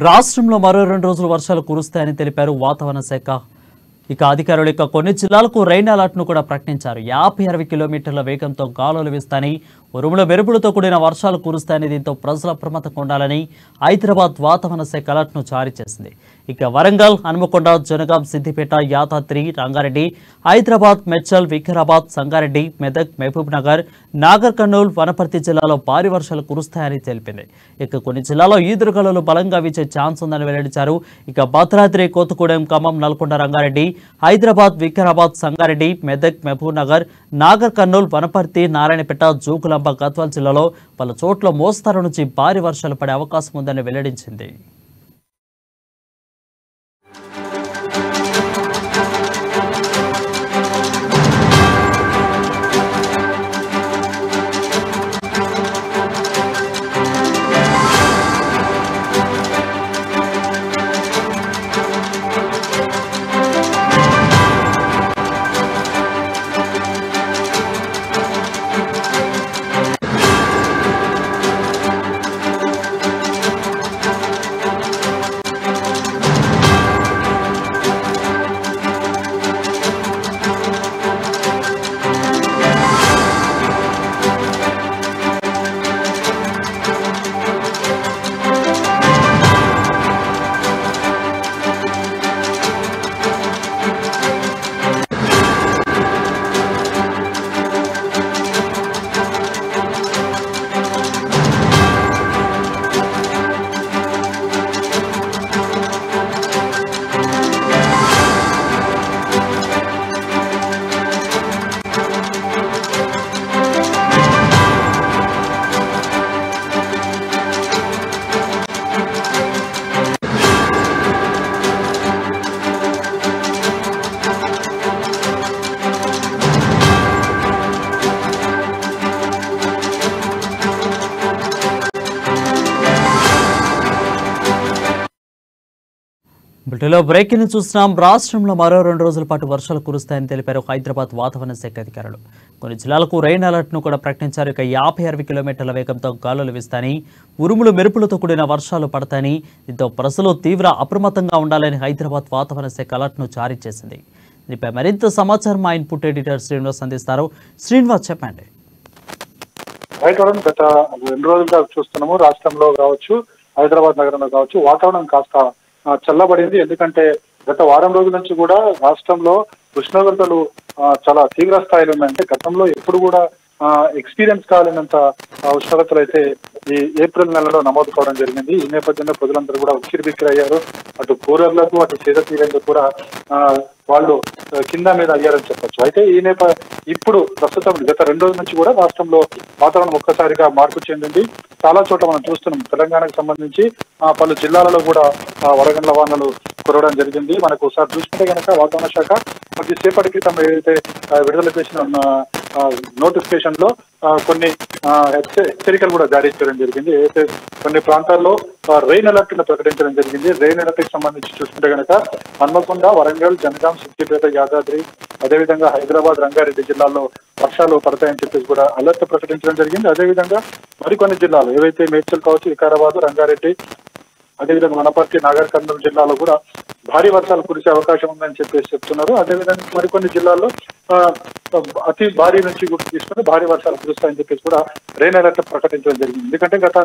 రాష్ట్రంలో మరో 2 రోజులు వర్షాలు కురుస్తాయని తెలిపారు వాతావరణ శాఖ. ఇక అధికారులు కొన్ని జిల్లాలకు రెయిన్ అలర్ట్ను కూడా ప్రకటించారు. 50-60 కిలోమీటర్ల వేగంతో గాలులు వీస్తాయని, ఉరుముల మెరుపులతో కూడిన వర్షాలు కురుస్తాయని, దీంతో ప్రజలు అప్రమత్తంగా ఉండాలని హైదరాబాద్ వాతావరణ శాఖ అలర్ట్ను జారీ చేసింది. ఇక వరంగల్, హనుమకొండ, జనగాం, సిద్దిపేట, యాదాద్రి, రంగారెడ్డి, హైదరాబాద్, మేడ్చల్, వికారాబాద్, సంగారెడ్డి, మెదక్, మహబూబ్ నగర్, నాగర్ కర్నూల్, వనపర్తి జిల్లాలో భారీ వర్షాలు కురుస్తాయని తెలిపింది. ఇక కొన్ని జిల్లాల్లో ఈదురుగాలులు బలంగా వీచే ఛాన్స్ ఉందని వెల్లడించారు. ఇక భద్రాద్రి, కొత్తగూడెం, ఖమ్మం, నల్గొండ, రంగారెడ్డి, హైదరాబాద్, వికారాబాద్, సంగారెడ్డి, మెదక్, మహబూబ్ నగర్, నాగర్ కర్నూల్, వనపర్తి, నారాయణపేట, జోగులాంబ, గద్వాల్ జిల్లాలో పలు చోట్ల మోస్తరు నుంచి భారీ వర్షాలు పడే అవకాశం ఉందని వెల్లడించింది. బ్రిటన్లో బ్రేకింగ్ చూస్తున్నాం. రాష్ట్రంలో మరో 2 రోజుల పాటు వర్షాలు కురుస్తాయని తెలిపారు హైదరాబాద్ వాతావరణ శాఖ అధికారులు. కొన్ని జిల్లాలకు రెయిన్ అలర్ట్ను కూడా ప్రకటించారు. ఇక 50-60 కిలోమీటర్ల వేగంతో గాలులు వీస్తాయని, ఉరుములు మెరుపులతో కూడిన వర్షాలు పడతాయని, దీంతో ప్రజలు తీవ్ర అప్రమత్తంగా ఉండాలని హైదరాబాద్ వాతావరణ శాఖ అలర్ట్ను జారీ చేసింది. దీనిపై మరింత సమాచారం మా ఇన్పుట్ ఎడిటర్ శ్రీనివాస్ అందిస్తారు. శ్రీనివాస్, చెప్పండి. గత 2 రోజులుగా చూస్తున్నాము. రాష్ట్రంలో కావచ్చు, హైదరాబాద్ నగరంలో కావచ్చు, వాతావరణం కాస్త చల్లబడింది. ఎందుకంటే గత వారం రోజుల నుంచి కూడా రాష్ట్రంలో ఉష్ణోగ్రతలు చాలా తీవ్ర స్థాయిలో ఉన్నాయంటే గతంలో ఎప్పుడు కూడా ఎక్స్పీరియన్స్ కాలేనంత ఉష్ణోగ్రతలు అయితే ఈ ఏప్రిల్ నెలలో నమోదు కావడం జరిగింది. ఈ నేపథ్యంలో ప్రజలందరూ కూడా ఉక్కిరిబిక్కిరి అయ్యారు. అటు కూలర్లకు, అటు చేద తీరేందుకు కూడా వాళ్ళు కింద మీద అయ్యారని చెప్పొచ్చు. అయితే ఇప్పుడు ప్రస్తుతం గత 2 రోజుల నుంచి కూడా రాష్ట్రంలో వాతావరణం ఒక్కసారిగా మార్పు చెందింది. చాలా చోట్ల మనం చూస్తున్నాం. తెలంగాణకు సంబంధించి పలు జిల్లాలలో కూడా వడగండ్ల వానలు కురవడం జరిగింది. మనకు ఒకసారి చూసుకుంటే కనుక వాతావరణ శాఖ కొద్దిసేపటి క్రితం ఏదైతే విడుదల చేసిన నోటిఫికేషన్ లో కొన్ని హెచ్చరికలు కూడా జారీ చేయడం జరిగింది. ఏదైతే కొన్ని ప్రాంతాల్లో రెయిన్ అలర్ట్ ను ప్రకటించడం జరిగింది. రెయిన్ అలర్ట్ కి సంబంధించి చూసుకుంటే కనుక హన్మకొండ, వరంగల్, జనగాం, సిద్దిపేట, యాదాద్రి, అదేవిధంగా హైదరాబాద్, రంగారెడ్డి జిల్లాల్లో వర్షాలు పడతాయని చెప్పేసి కూడా అలర్ట్ ప్రకటించడం జరిగింది. అదేవిధంగా మరికొన్ని జిల్లాలు ఏవైతే మేడ్చల్ కావచ్చు, వికారాబాద్, రంగారెడ్డి, అదేవిధంగా వనపర్తి, నాగర్ కర్నూల్ జిల్లాలో కూడా భారీ వర్షాలు కురిసే అవకాశం ఉందని చెప్పేసి చెప్తున్నారు. అదేవిధంగా మరికొన్ని జిల్లాల్లో అతి భారీ నుంచి కూడా తీసుకుని భారీ వర్షాలు కురుస్తాయని చెప్పేసి కూడా రెయిన్ అలర్ట్ ప్రకటించడం జరిగింది. ఎందుకంటే గత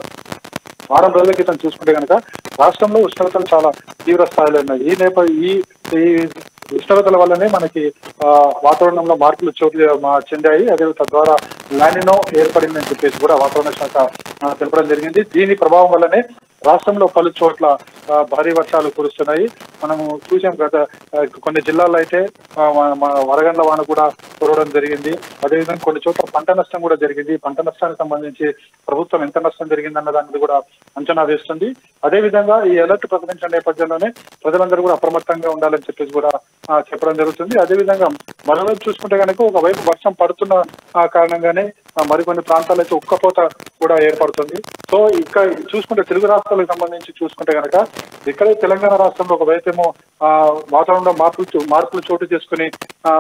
వారం రోజుల క్రితం చూసుకుంటే కనుక రాష్ట్రంలో ఉష్ణోగ్రతలు చాలా తీవ్ర స్థాయిలో ఉన్నాయి. ఈ ఉష్ణోగ్రతల వల్లనే మనకి వాతావరణంలో మార్పులు చెందాయి. అదే తద్వారా లానినో ఏర్పడిందని చెప్పేసి కూడా వాతావరణ శాఖ తెలపడం జరిగింది. దీని ప్రభావం వల్లనే రాష్ట్రంలో పలు చోట్ల భారీ వర్షాలు కురుస్తున్నాయి. మనము చూసాం గత కొన్ని జిల్లాల్లో అయితే వడగండ్ల వాన కూడా కురవడం జరిగింది. అదేవిధంగా కొన్ని చోట్ల పంట నష్టం కూడా జరిగింది. పంట నష్టానికి సంబంధించి ప్రభుత్వం ఎంత నష్టం జరిగిందన్న దాని కూడా అంచనా వేస్తుంది. అదేవిధంగా ఈ అలర్ట్ ప్రకటించిన నేపథ్యంలోనే ప్రజలందరూ కూడా అప్రమత్తంగా ఉండాలని చెప్పేసి కూడా చెప్పడం జరుగుతుంది. అదేవిధంగా మరోవైపు చూసుకుంటే కనుక ఒకవైపు వర్షం పడుతున్న కారణంగానే మరికొన్ని ప్రాంతాల్లో అయితే ఉక్కపోత కూడా ఏర్పడుతుంది. సో ఇక్కడ చూసుకుంటే తెలుగు రాష్ట్రాలకు సంబంధించి చూసుకుంటే కనుక ఇక్కడే తెలంగాణ రాష్ట్రంలో ఒకవైపు ఏమో వాతావరణంలో మార్పులు చోటు చేసుకుని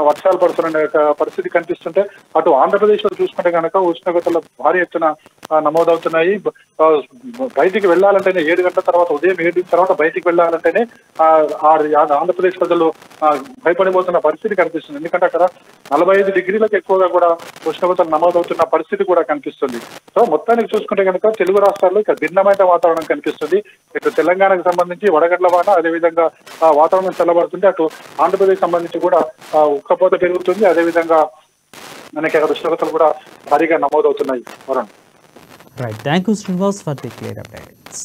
వర్షాలు పడుతున్న పరిస్థితి కనిపిస్తుంటే, అటు ఆంధ్రప్రదేశ్ లో చూసుకుంటే కనుక ఉష్ణోగ్రతలు భారీ ఎత్తున నమోదవుతున్నాయి. బయటికి వెళ్ళాలంటేనే 7 గంటల తర్వాత, ఉదయం 7 తర్వాత బయటికి వెళ్ళాలంటేనే ఆంధ్రప్రదేశ్ ప్రజలు భయపడిపోతున్న పరిస్థితి కనిపిస్తుంది. ఎందుకంటే అక్కడ 45 డిగ్రీలకు ఎక్కువగా కూడా ఉష్ణోగ్రతలు నమోదవుతున్న పరిస్థితి కూడా కనిపిస్తుంది. సో మొత్తానికి చూసుకుంటే కనుక తెలుగు రాష్ట్రాల్లో ఇక్కడ భిన్నమైన వాతావరణం కనిపిస్తుంది. ఇటు తెలంగాణకు సంబంధించి వడగడ్ల వాన, అదేవిధంగా వాతావరణం చల్లబడుతుంది. అటు ఆంధ్రప్రదేశ్ సంబంధించి కూడా ఉక్కపోత పెరుగుతుంది. అదేవిధంగా మనకి అక్కడ ఉష్ణోగ్రతలు కూడా భారీగా నమోదవుతున్నాయి. Varun. Right, thank you Srinivas for the clear updates.